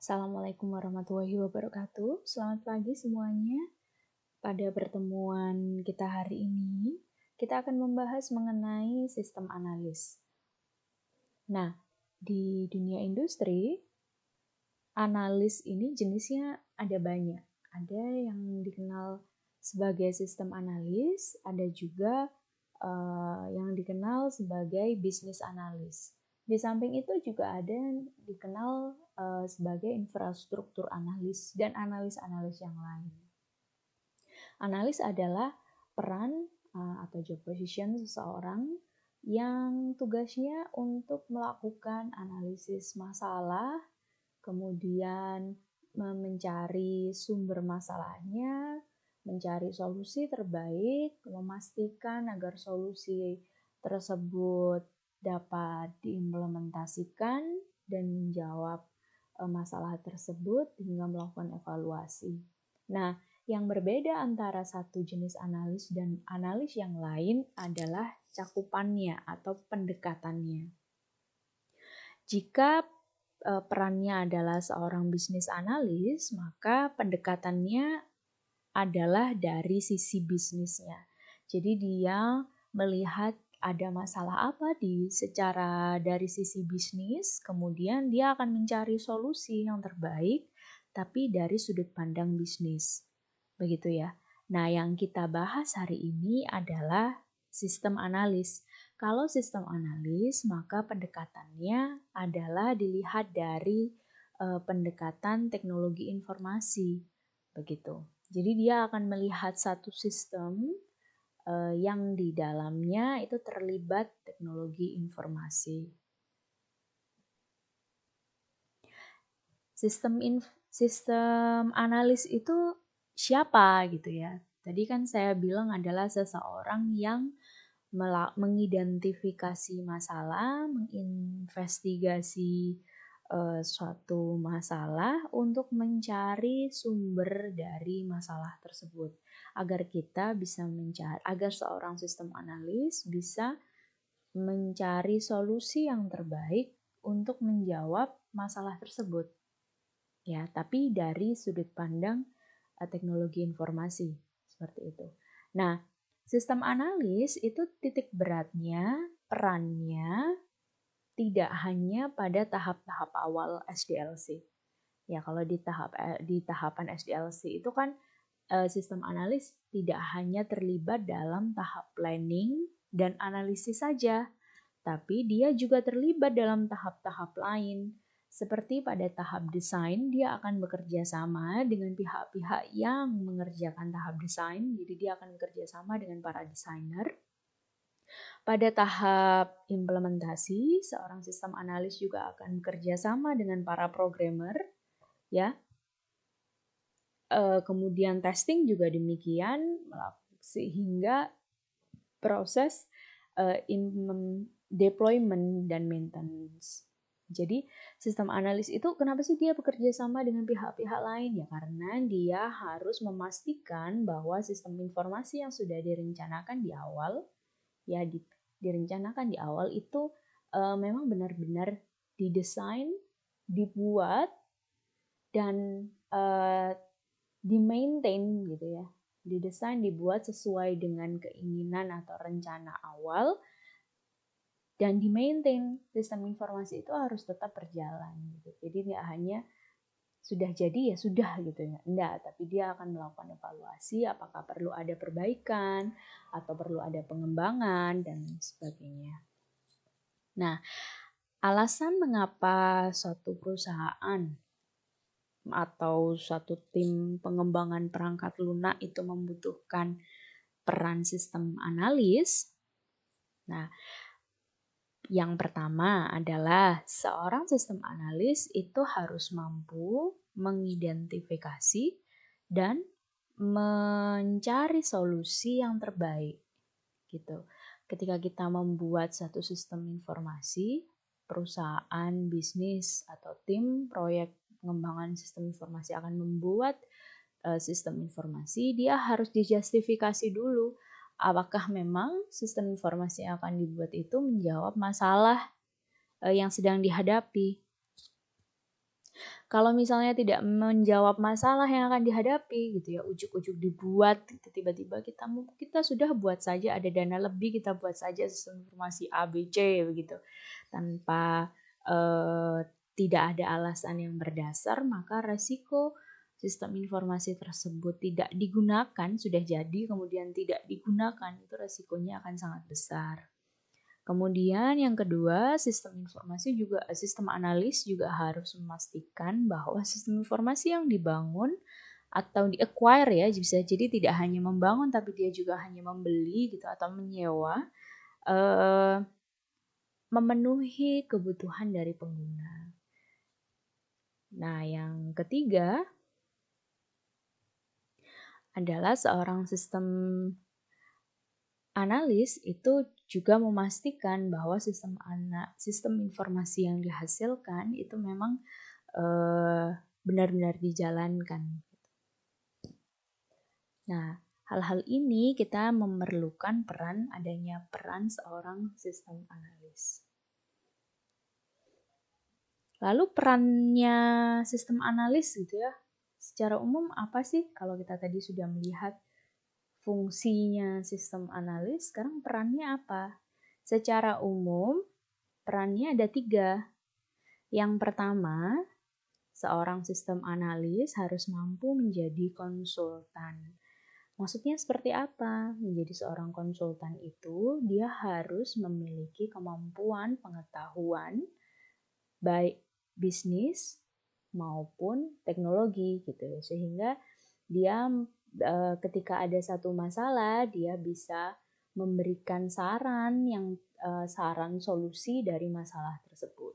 Assalamualaikum warahmatullahi wabarakatuh. Selamat pagi semuanya. Pada pertemuan kita hari ini, kita akan membahas mengenai sistem analis. Nah, di dunia industri, analis ini jenisnya ada banyak. Ada yang dikenal sebagai sistem analis, ada juga yang dikenal sebagai bisnis analis. Di samping itu juga ada yang dikenal sebagai infrastruktur analis dan analis-analis yang lain. Analis adalah peran atau job position seseorang yang tugasnya untuk melakukan analisis masalah, kemudian mencari sumber masalahnya, mencari solusi terbaik, memastikan agar solusi tersebut dapat diimplementasikan dan menjawab masalah tersebut hingga melakukan evaluasi. Nah, yang berbeda antara satu jenis analis dan analis yang lain adalah cakupannya atau pendekatannya. Jika perannya adalah seorang bisnis analis, maka pendekatannya adalah dari sisi bisnisnya. Jadi dia melihat ada masalah apa dari sisi bisnis, kemudian dia akan mencari solusi yang terbaik, tapi dari sudut pandang bisnis. Begitu ya. Nah, yang kita bahas hari ini adalah sistem analis. Kalau sistem analis, maka pendekatannya adalah dilihat dari pendekatan teknologi informasi. Begitu. Jadi dia akan melihat satu sistem yang di dalamnya itu terlibat teknologi informasi. Sistem analis itu siapa gitu ya? Tadi kan saya bilang adalah seseorang yang mengidentifikasi masalah, menginvestigasi suatu masalah untuk mencari sumber dari masalah tersebut agar kita bisa agar seorang sistem analis bisa mencari solusi yang terbaik untuk menjawab masalah tersebut. Ya, tapi dari sudut pandang teknologi informasi seperti itu. Nah, sistem analis itu titik beratnya, perannya tidak hanya pada tahap-tahap awal SDLC. Ya, kalau di tahapan SDLC itu kan sistem analis tidak hanya terlibat dalam tahap planning dan analisis saja, tapi dia juga terlibat dalam tahap-tahap lain. Seperti pada tahap desain, dia akan bekerja sama dengan pihak-pihak yang mengerjakan tahap desain, jadi dia akan bekerja sama dengan para desainer. Pada tahap implementasi, seorang sistem analis juga akan bekerja sama dengan para programmer, ya. Kemudian testing juga demikian, sehingga proses deployment dan maintenance. Jadi sistem analis itu kenapa sih dia bekerja sama dengan pihak-pihak lain? Ya karena dia harus memastikan bahwa sistem informasi yang sudah direncanakan di awal, ya direncanakan di awal itu memang benar-benar didesain, dibuat, dan di-maintain gitu ya. Didesain, dibuat sesuai dengan keinginan atau rencana awal, dan di-maintain. Sistem informasi itu harus tetap berjalan gitu. Jadi tidak hanya sudah jadi ya sudah gitu ya. Enggak, tapi dia akan melakukan evaluasi apakah perlu ada perbaikan atau perlu ada pengembangan dan sebagainya. Nah, alasan mengapa suatu perusahaan atau suatu tim pengembangan perangkat lunak itu membutuhkan peran sistem analis. Nah, yang pertama adalah seorang sistem analis itu harus mampu mengidentifikasi dan mencari solusi yang terbaik gitu. Ketika kita membuat satu sistem informasi, perusahaan, bisnis atau tim proyek pengembangan sistem informasi akan membuat sistem informasi, dia harus dijustifikasi dulu apakah memang sistem informasi yang akan dibuat itu menjawab masalah yang sedang dihadapi. Kalau misalnya tidak menjawab masalah yang akan dihadapi gitu ya, ujuk-ujuk dibuat gitu, tiba-tiba kita sudah buat saja ada dana lebih, kita buat saja sistem informasi A, B, C begitu. Tanpa tidak ada alasan yang berdasar, maka resiko sistem informasi tersebut tidak digunakan, sudah jadi kemudian tidak digunakan, itu resikonya akan sangat besar. Kemudian yang kedua, sistem analis juga harus memastikan bahwa sistem informasi yang dibangun atau di-acquire ya, bisa jadi tidak hanya membangun tapi dia juga hanya membeli gitu atau menyewa, memenuhi kebutuhan dari pengguna. Nah, yang ketiga adalah seorang sistem analis itu juga memastikan bahwa sistem informasi yang dihasilkan itu memang benar-benar dijalankan. Nah, hal-hal ini kita memerlukan adanya peran seorang sistem analis. Lalu perannya sistem analis gitu ya, secara umum apa sih? Kalau kita tadi sudah melihat fungsinya sistem analis, sekarang perannya apa? Secara umum, perannya ada 3. Yang pertama, seorang sistem analis harus mampu menjadi konsultan. Maksudnya seperti apa? Menjadi seorang konsultan itu, dia harus memiliki kemampuan pengetahuan, baik bisnis maupun teknologi gitu. Sehingga dia ketika ada satu masalah, dia bisa memberikan saran solusi dari masalah tersebut.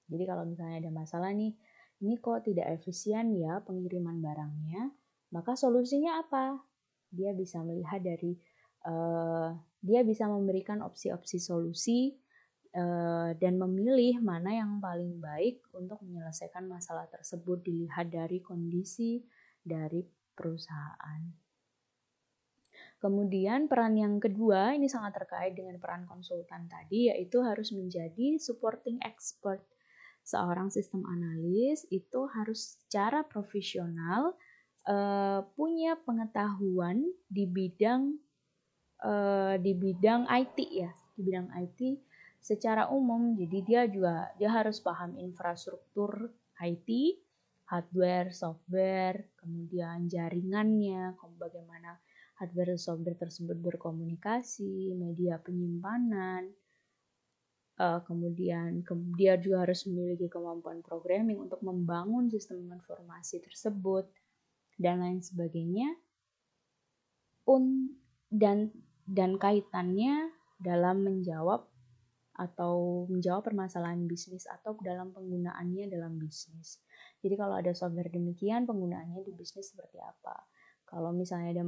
Jadi kalau misalnya ada masalah nih, ini kok tidak efisien ya pengiriman barangnya, maka solusinya apa? Dia bisa melihat dia bisa memberikan opsi-opsi solusi dan memilih mana yang paling baik untuk menyelesaikan masalah tersebut dilihat dari kondisi dari perusahaan. Kemudian peran yang kedua ini sangat terkait dengan peran konsultan tadi, yaitu harus menjadi supporting expert. Seorang sistem analis itu harus secara profesional punya pengetahuan di bidang IT ya, di bidang IT secara umum. Jadi dia harus paham infrastruktur IT, hardware, software, kemudian jaringannya, bagaimana hardware dan software tersebut berkomunikasi, media penyimpanan, kemudian dia juga harus memiliki kemampuan programming untuk membangun sistem informasi tersebut dan lain sebagainya, dan kaitannya dalam menjawab permasalahan bisnis atau dalam penggunaannya dalam bisnis. Jadi kalau ada software demikian, penggunaannya di bisnis seperti apa? Kalau misalnya ada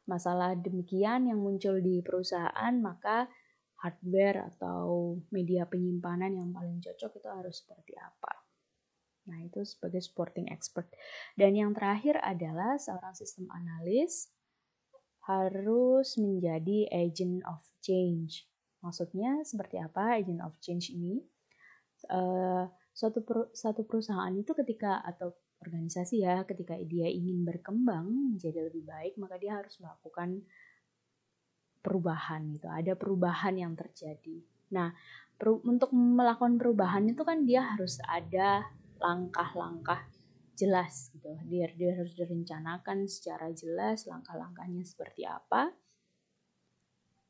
masalah demikian yang muncul di perusahaan, maka hardware atau media penyimpanan yang paling cocok itu harus seperti apa? Nah, itu sebagai supporting expert. Dan yang terakhir adalah seorang sistem analis harus menjadi agent of change. Maksudnya seperti apa agent of change ini? Suatu perusahaan itu atau organisasi ya, ketika dia ingin berkembang menjadi lebih baik, maka dia harus melakukan perubahan gitu. Ada perubahan yang terjadi. Nah, untuk melakukan perubahan itu kan dia harus ada langkah-langkah jelas gitu. Dia harus direncanakan secara jelas langkah-langkahnya seperti apa.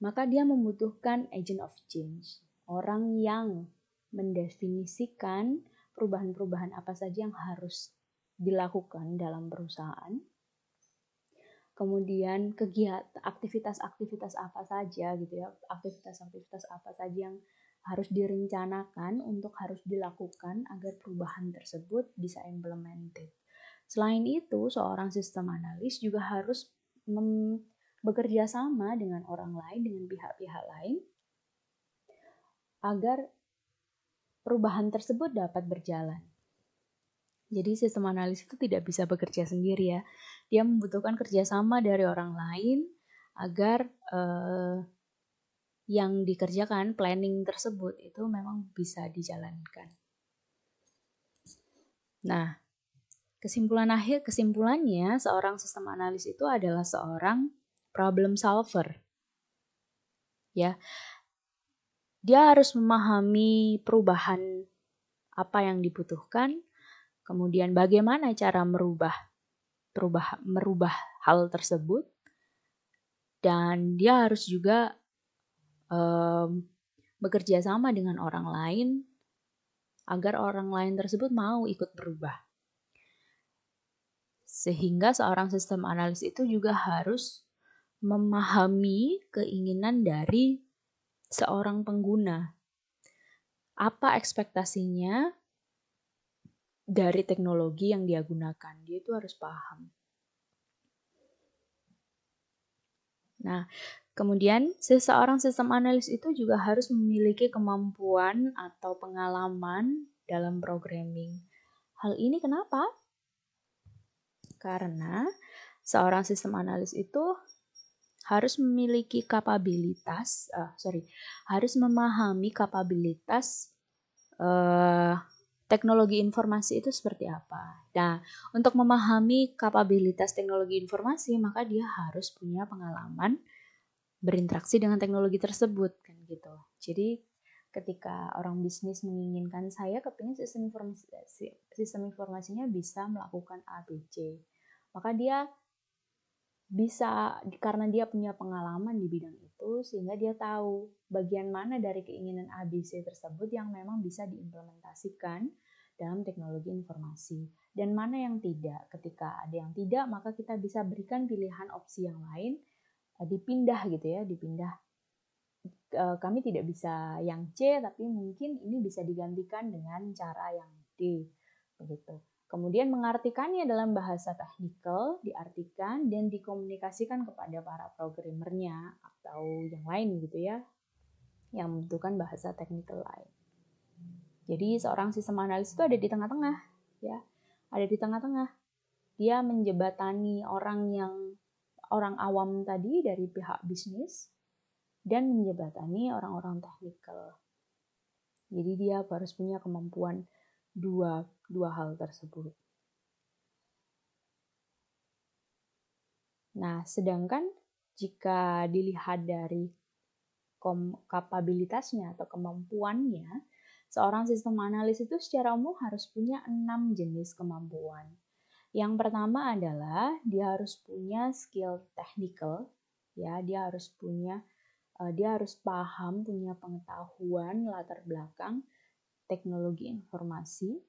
Maka dia membutuhkan agent of change. Orang yang mendefinisikan perubahan-perubahan apa saja yang harus dilakukan dalam perusahaan. Kemudian aktivitas-aktivitas apa saja gitu ya. Aktivitas-aktivitas apa saja yang harus direncanakan untuk harus dilakukan agar perubahan tersebut bisa implemented. Selain itu, seorang sistem analis juga harus bekerja sama dengan orang lain, dengan pihak-pihak lain, agar perubahan tersebut dapat berjalan. Jadi sistem analis itu tidak bisa bekerja sendiri ya. Dia membutuhkan kerjasama dari orang lain agar yang dikerjakan, planning tersebut itu memang bisa dijalankan. Nah, kesimpulannya seorang sistem analis itu adalah seorang problem solver. Ya, dia harus memahami perubahan apa yang dibutuhkan, kemudian bagaimana cara merubah hal tersebut, dan dia harus juga bekerja sama dengan orang lain agar orang lain tersebut mau ikut berubah. Sehingga seorang sistem analis itu juga harus memahami keinginan dari seorang pengguna. Apa ekspektasinya dari teknologi yang dia gunakan? Dia itu harus paham. Nah, kemudian seseorang sistem analis itu juga harus memiliki kemampuan atau pengalaman dalam programming. Hal ini kenapa? Karena seorang sistem analis itu harus memiliki harus memahami kapabilitas teknologi informasi itu seperti apa. Nah, untuk memahami kapabilitas teknologi informasi, maka dia harus punya pengalaman berinteraksi dengan teknologi tersebut, kan gitu. Jadi, ketika orang bisnis menginginkan saya kepingin sistem informasinya bisa melakukan A, B, C, maka dia bisa, karena dia punya pengalaman di bidang itu, sehingga dia tahu bagian mana dari keinginan ABC tersebut yang memang bisa diimplementasikan dalam teknologi informasi, dan mana yang tidak. Ketika ada yang tidak, maka kita bisa berikan pilihan opsi yang lain, dipindah gitu ya, kami tidak bisa yang C, tapi mungkin ini bisa digantikan dengan cara yang D, begitu. Kemudian mengartikannya dalam bahasa teknikal, diartikan dan dikomunikasikan kepada para programmernya atau yang lain gitu ya, yang membutuhkan bahasa teknikal lain. Jadi seorang sistem analis itu ada di tengah-tengah, ya, ada di tengah-tengah. Dia menjebatani orang awam tadi dari pihak bisnis dan menjebatani orang-orang teknikal. Jadi dia harus punya kemampuan dua hal tersebut. Nah, sedangkan jika dilihat dari kapabilitasnya atau kemampuannya, seorang sistem analis itu secara umum harus punya 6 jenis kemampuan. Yang pertama adalah dia harus punya skill technical, ya, dia harus paham, punya pengetahuan latar belakang teknologi informasi.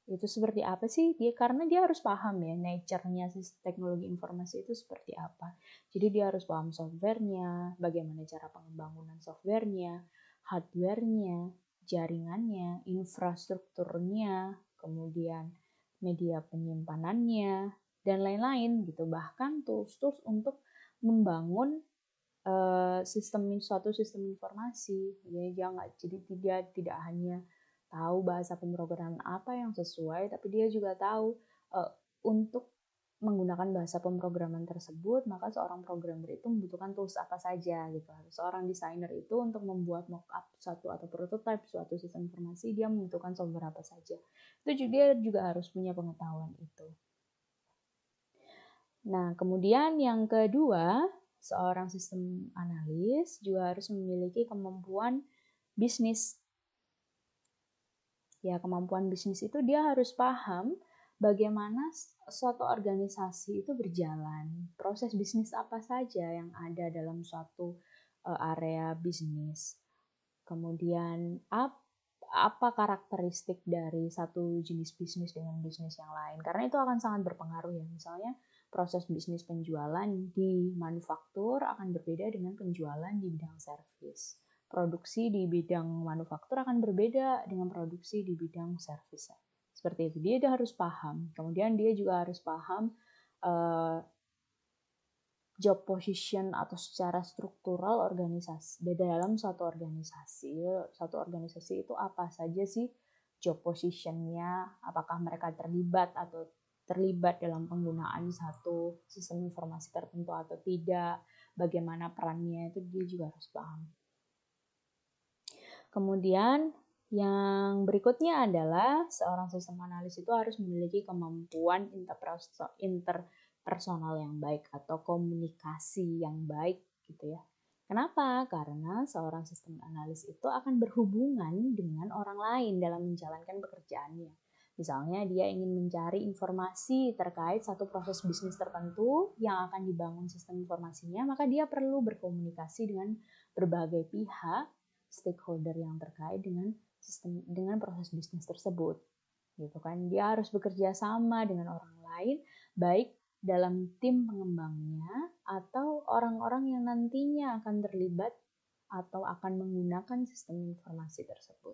Itu seperti apa sih? Karena dia harus paham ya, nature-nya teknologi informasi itu seperti apa. Jadi dia harus paham software-nya, bagaimana cara pengembangan software-nya, hardware-nya, jaringannya, infrastrukturnya, kemudian media penyimpanannya, dan lain-lain gitu. Bahkan tools-tools untuk membangun suatu sistem informasi. Jadi dia tidak hanya tahu bahasa pemrograman apa yang sesuai, tapi dia juga tahu untuk menggunakan bahasa pemrograman tersebut, maka seorang programmer itu membutuhkan tools apa saja gitu. Seorang desainer itu untuk membuat mockup suatu atau prototype suatu sistem informasi, dia membutuhkan software apa saja. Itu dia juga harus punya pengetahuan itu. Nah, kemudian yang kedua, seorang sistem analis juga harus memiliki kemampuan bisnis. Ya, kemampuan bisnis itu dia harus paham bagaimana suatu organisasi itu berjalan, proses bisnis apa saja yang ada dalam suatu area bisnis. Kemudian apa karakteristik dari satu jenis bisnis dengan bisnis yang lain, karena itu akan sangat berpengaruh ya. Misalnya proses bisnis penjualan di manufaktur akan berbeda dengan penjualan di bidang servis. Produksi di bidang manufaktur akan berbeda dengan produksi di bidang servis. Seperti itu, dia harus paham. Kemudian dia juga harus paham job position atau secara struktural organisasi. Dalam suatu organisasi itu apa saja sih job positionnya, apakah mereka terlibat dalam penggunaan satu sistem informasi tertentu atau tidak, bagaimana perannya, itu dia juga harus paham. Kemudian yang berikutnya adalah seorang sistem analis itu harus memiliki kemampuan interpersonal yang baik atau komunikasi yang baik gitu ya. Kenapa? Karena seorang sistem analis itu akan berhubungan dengan orang lain dalam menjalankan pekerjaannya. Misalnya dia ingin mencari informasi terkait satu proses bisnis tertentu yang akan dibangun sistem informasinya, maka dia perlu berkomunikasi dengan berbagai pihak stakeholder yang terkait dengan proses bisnis tersebut. Gitu kan. Dia harus bekerja sama dengan orang lain baik dalam tim pengembangnya atau orang-orang yang nantinya akan terlibat atau akan menggunakan sistem informasi tersebut.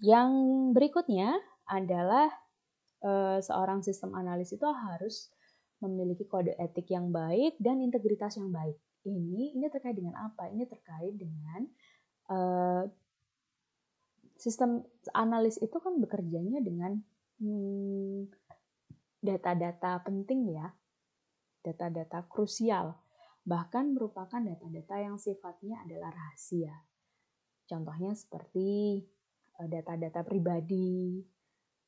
Yang berikutnya adalah seorang sistem analis itu harus memiliki kode etik yang baik dan integritas yang baik. Ini terkait dengan apa? Ini terkait dengan sistem analis itu kan bekerjanya dengan data-data penting ya, data-data krusial, bahkan merupakan data-data yang sifatnya adalah rahasia. Contohnya seperti data-data pribadi,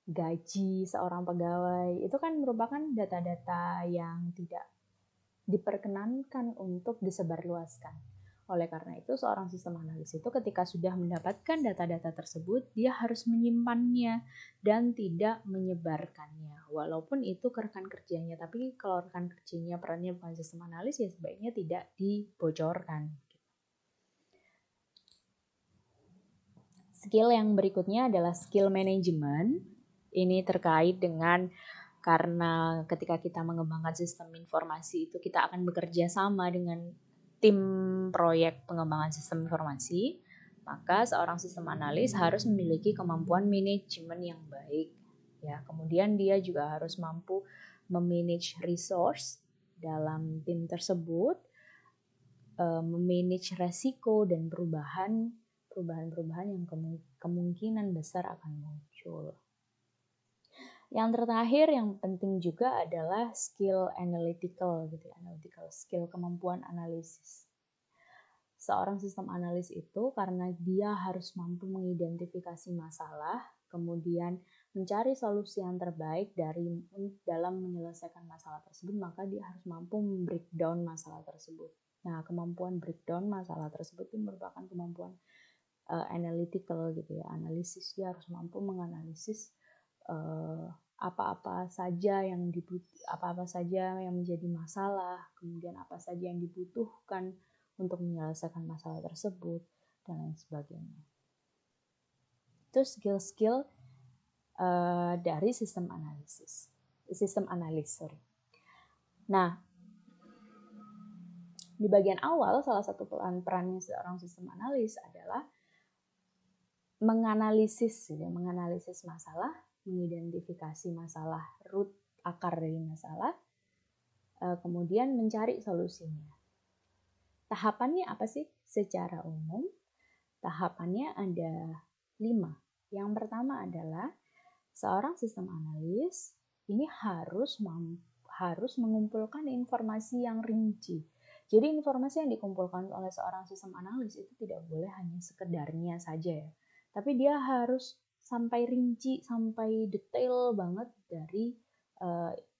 gaji seorang pegawai, itu kan merupakan data-data yang tidak diperkenankan untuk disebarluaskan. Oleh karena itu, seorang sistem analis itu ketika sudah mendapatkan data-data tersebut, dia harus menyimpannya dan tidak menyebarkannya. Walaupun itu ke rekan kerjanya, tapi kalau rekan kerjanya perannya bukan sistem analis, ya sebaiknya tidak dibocorkan. Skill yang berikutnya adalah skill management. Ini terkait dengan karena ketika kita mengembangkan sistem informasi itu kita akan bekerja sama dengan tim proyek pengembangan sistem informasi, maka seorang sistem analis harus memiliki kemampuan manajemen yang baik. Ya, kemudian dia juga harus mampu memanage resource dalam tim tersebut, memanage resiko dan perubahan-perubahan yang kemungkinan besar akan muncul. Yang terakhir yang penting juga adalah skill analytical gitu ya, analytical skill, kemampuan analisis. Seorang sistem analis itu karena dia harus mampu mengidentifikasi masalah, kemudian mencari solusi yang terbaik dalam menyelesaikan masalah tersebut, maka dia harus mampu breakdown masalah tersebut. Nah, kemampuan breakdown masalah tersebut itu merupakan kemampuan analytical gitu ya, analisis. Dia harus mampu menganalisis apa-apa saja yang menjadi masalah, kemudian apa saja yang dibutuhkan untuk menyelesaikan masalah tersebut dan lain sebagainya. Itu skill-skill dari sistem analis. Nah, di bagian awal salah satu perannya seorang sistem analis adalah menganalisis masalah, mengidentifikasi masalah, root akar dari masalah, kemudian mencari solusinya. Tahapannya apa sih? Secara umum, tahapannya ada 5. Yang pertama adalah seorang sistem analis ini harus mengumpulkan informasi yang rinci. Jadi informasi yang dikumpulkan oleh seorang sistem analis itu tidak boleh hanya sekedarnya saja ya. Tapi dia harus sampai rinci, sampai detail banget dari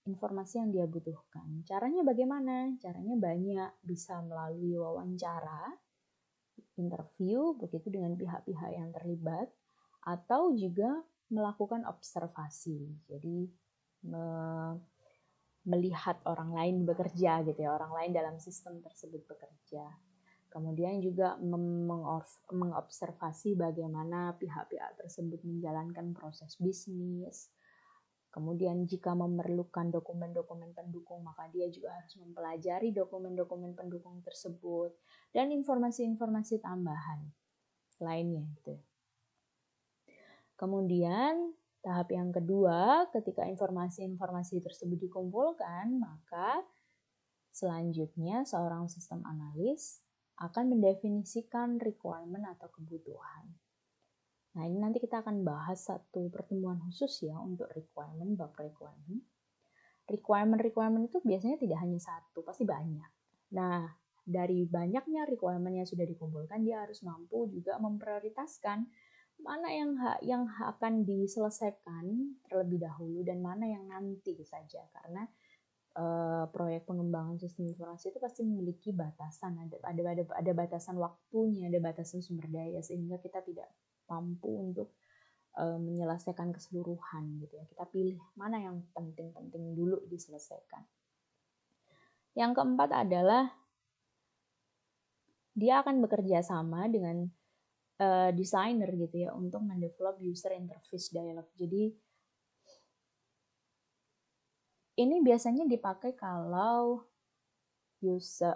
informasi yang dia butuhkan. Caranya bagaimana? Caranya banyak, bisa melalui wawancara, interview, begitu dengan pihak-pihak yang terlibat, atau juga melakukan observasi. Jadi melihat orang lain bekerja gitu ya, orang lain dalam sistem tersebut bekerja. Kemudian juga mengobservasi bagaimana pihak-pihak tersebut menjalankan proses bisnis. Kemudian jika memerlukan dokumen-dokumen pendukung, maka dia juga harus mempelajari dokumen-dokumen pendukung tersebut dan informasi-informasi tambahan lainnya gitu. Kemudian tahap yang kedua, ketika informasi-informasi tersebut dikumpulkan, maka selanjutnya seorang sistem analis akan mendefinisikan requirement atau kebutuhan. Nah, ini nanti kita akan bahas satu pertemuan khusus ya untuk bab requirement. requirement itu biasanya tidak hanya satu, pasti banyak. Nah, dari banyaknya requirement yang sudah dikumpulkan, dia harus mampu juga memprioritaskan mana yang akan diselesaikan terlebih dahulu dan mana yang nanti saja, karena proyek pengembangan sistem informasi itu pasti memiliki batasan, ada batasan waktunya, ada batasan sumber daya, sehingga kita tidak mampu untuk menyelesaikan keseluruhan gitu ya. Kita pilih mana yang penting-penting dulu diselesaikan. Yang keempat adalah dia akan bekerja sama dengan desainer gitu ya untuk mendevelop user interface dialog. Jadi ini biasanya dipakai kalau user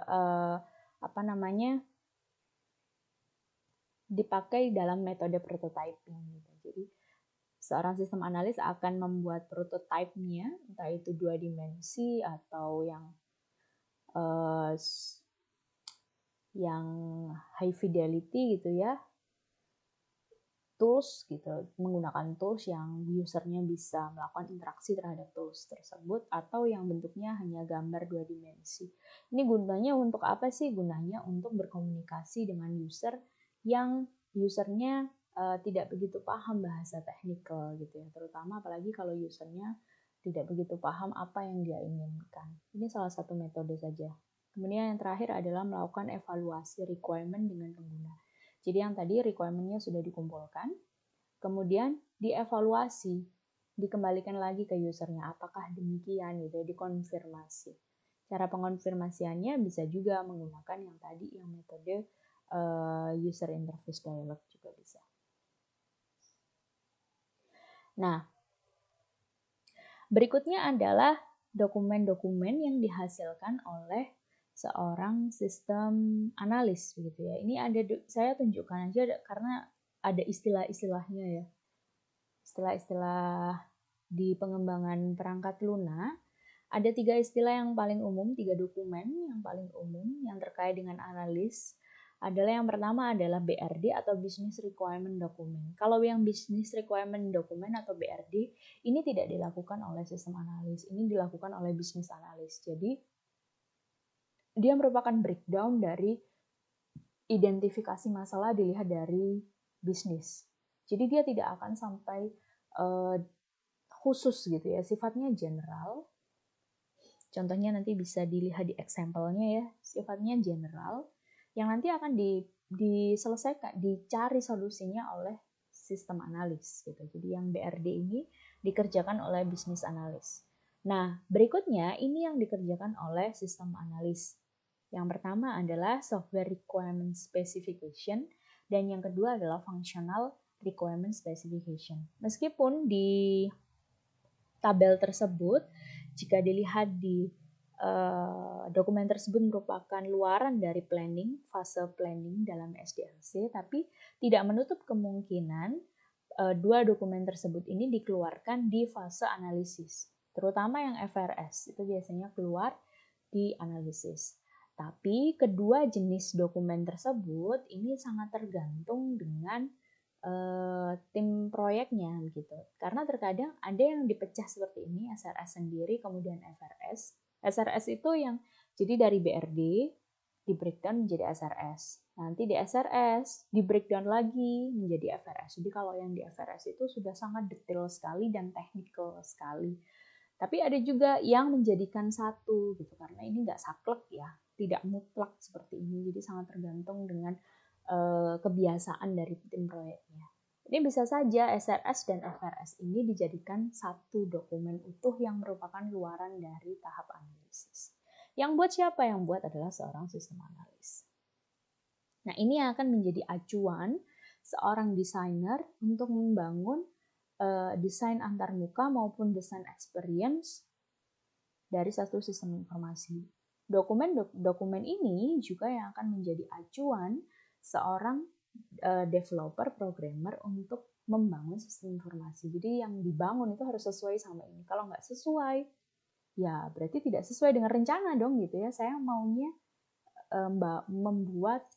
dipakai dalam metode prototyping gitu. Jadi seorang sistem analis akan membuat prototype-nya, entah itu 2 dimensi atau yang high fidelity gitu ya, tools gitu, menggunakan tools yang usernya bisa melakukan interaksi terhadap tools tersebut, atau yang bentuknya hanya gambar 2 dimensi. Ini gunanya untuk apa sih? Gunanya untuk berkomunikasi dengan user yang usernya tidak begitu paham bahasa teknikal gitu ya, terutama apalagi kalau usernya tidak begitu paham apa yang dia inginkan. Ini salah satu metode saja. Kemudian yang terakhir adalah melakukan evaluasi requirement dengan pengguna. Jadi yang tadi requirement-nya sudah dikumpulkan, kemudian dievaluasi, dikembalikan lagi ke usernya, apakah demikian gitu, dikonfirmasi. Cara pengonfirmasiannya bisa juga menggunakan yang tadi, yang metode user interface dialog juga bisa. Nah, berikutnya adalah dokumen-dokumen yang dihasilkan oleh seorang sistem analis begitu ya. Ini saya tunjukkan aja karena ada istilah-istilahnya ya. Istilah-istilah di pengembangan perangkat Luna, ada 3 istilah yang paling umum, 3 dokumen yang paling umum yang terkait dengan analis adalah yang pertama adalah BRD atau Business Requirement Document. Kalau yang Business Requirement Document atau BRD ini tidak dilakukan oleh sistem analis, ini dilakukan oleh business analis. Jadi dia merupakan breakdown dari identifikasi masalah dilihat dari bisnis. Jadi dia tidak akan sampai khusus gitu ya, sifatnya general. Contohnya nanti bisa dilihat di example-nya ya, sifatnya general yang nanti akan diselesaikan, dicari solusinya oleh sistem analis gitu. Jadi yang BRD ini dikerjakan oleh business analis. Nah, berikutnya ini yang dikerjakan oleh sistem analis. Yang pertama adalah software requirement specification dan yang kedua adalah functional requirement specification. Meskipun di tabel tersebut, jika dilihat di dokumen tersebut merupakan luaran dari fase planning dalam SDLC, tapi tidak menutup kemungkinan 2 dokumen tersebut ini dikeluarkan di fase analisis, terutama yang FRS, itu biasanya keluar di analisis. Tapi kedua jenis dokumen tersebut ini sangat tergantung dengan tim proyeknya gitu. Karena terkadang ada yang dipecah seperti ini, SRS sendiri kemudian FRS. SRS itu yang jadi dari BRD di breakdown menjadi SRS. Nanti di SRS di breakdown lagi menjadi FRS. Jadi kalau yang di FRS itu sudah sangat detail sekali dan technical sekali. Tapi ada juga yang menjadikan satu gitu, karena ini nggak saklek ya, tidak mutlak seperti ini. Jadi sangat tergantung dengan kebiasaan dari tim proyeknya. Ini bisa saja SRS dan FRS ini dijadikan satu dokumen utuh yang merupakan luaran dari tahap analisis. Yang buat siapa? Yang buat adalah seorang sistem analis. Nah, ini akan menjadi acuan seorang desainer untuk membangun desain antarmuka maupun desain experience dari satu sistem informasi. Dokumen ini juga yang akan menjadi acuan seorang developer, programmer untuk membangun sistem informasi. Jadi yang dibangun itu harus sesuai sama ini. Kalau nggak sesuai, ya berarti tidak sesuai dengan rencana dong gitu ya. Saya maunya membuat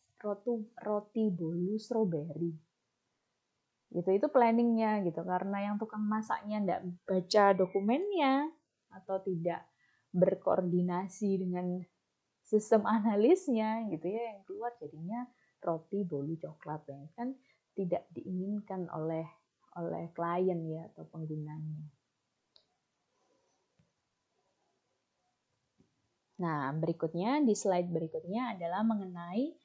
roti bolu strawberry. Gitu, itu planningnya gitu. Karena yang tukang masaknya nggak baca dokumennya, atau tidak berkoordinasi dengan sistem analisnya gitu ya, yang keluar jadinya roti bolu coklat ya kan, tidak diinginkan oleh klien ya atau penggunanya. Nah, berikutnya di slide berikutnya adalah mengenai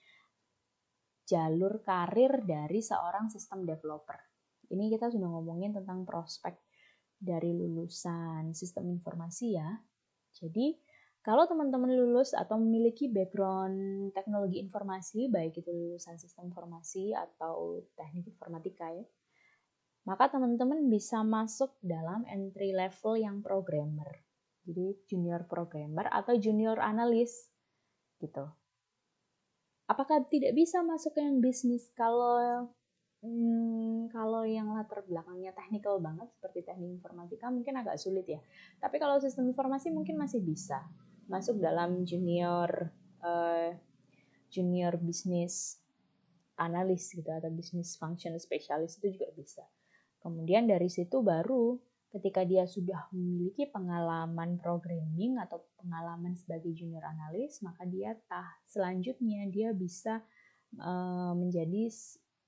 jalur karir dari seorang sistem developer. Ini kita sudah ngomongin tentang prospek dari lulusan sistem informasi ya. Jadi, kalau teman-teman lulus atau memiliki background teknologi informasi, baik itu lulusan sistem informasi atau teknik informatika ya, maka teman-teman bisa masuk dalam entry level yang programmer. Jadi junior programmer atau junior analis gitu. Apakah tidak bisa masuk ke yang bisnis? Kalau yang latar belakangnya technical banget seperti teknik informatika mungkin agak sulit ya. Tapi kalau sistem informasi mungkin masih bisa masuk dalam junior business analis gitu atau business function specialist itu juga bisa. Kemudian dari situ baru ketika dia sudah memiliki pengalaman programming atau pengalaman sebagai junior analis, maka dia selanjutnya dia bisa menjadi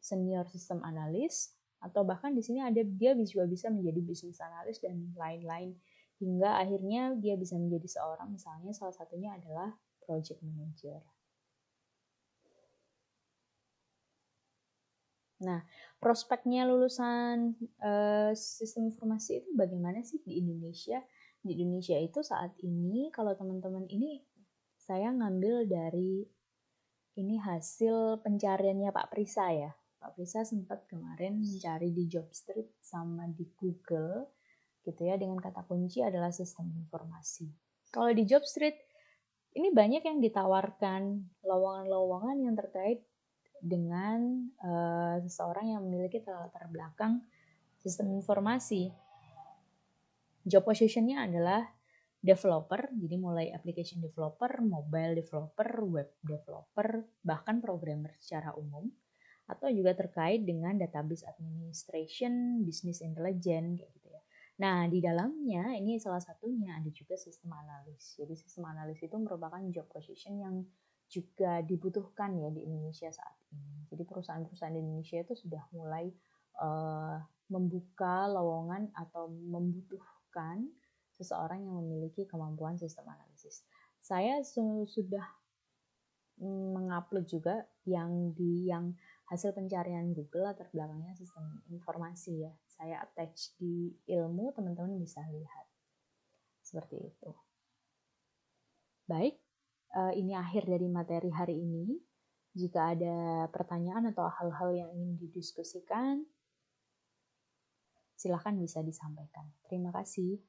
senior system analis, atau bahkan di sini ada dia juga bisa menjadi business analis dan lain-lain, hingga akhirnya dia bisa menjadi seorang, misalnya salah satunya adalah project manager. Nah, prospeknya lulusan sistem informasi itu bagaimana sih di Indonesia? Di Indonesia itu saat ini, kalau teman-teman ini, saya ngambil dari ini hasil pencariannya Pak Prisa ya. Pak Prisa sempat kemarin mencari di Jobstreet sama di Google, gitu ya, dengan kata kunci adalah sistem informasi. Kalau di Jobstreet, ini banyak yang ditawarkan lowongan-lowongan yang terkait dengan seseorang yang memiliki latar belakang sistem informasi. Job position-nya adalah developer, jadi mulai application developer, mobile developer, web developer, bahkan programmer secara umum, atau juga terkait dengan database administration, business intelligence, kayak gitu ya. Nah, di dalamnya ini salah satunya ada juga sistem analis. Jadi sistem analis itu merupakan job position yang juga dibutuhkan ya di Indonesia saat ini. Jadi perusahaan-perusahaan di Indonesia itu sudah mulai membuka lowongan atau membutuhkan seseorang yang memiliki kemampuan sistem analisis. Saya sudah mengupload juga yang hasil pencarian Google latar belakangnya sistem informasi ya. Saya attach di ilmu, teman-teman bisa lihat. Seperti itu. Baik, ini akhir dari materi hari ini. Jika ada pertanyaan atau hal-hal yang ingin didiskusikan, silakan bisa disampaikan. Terima kasih.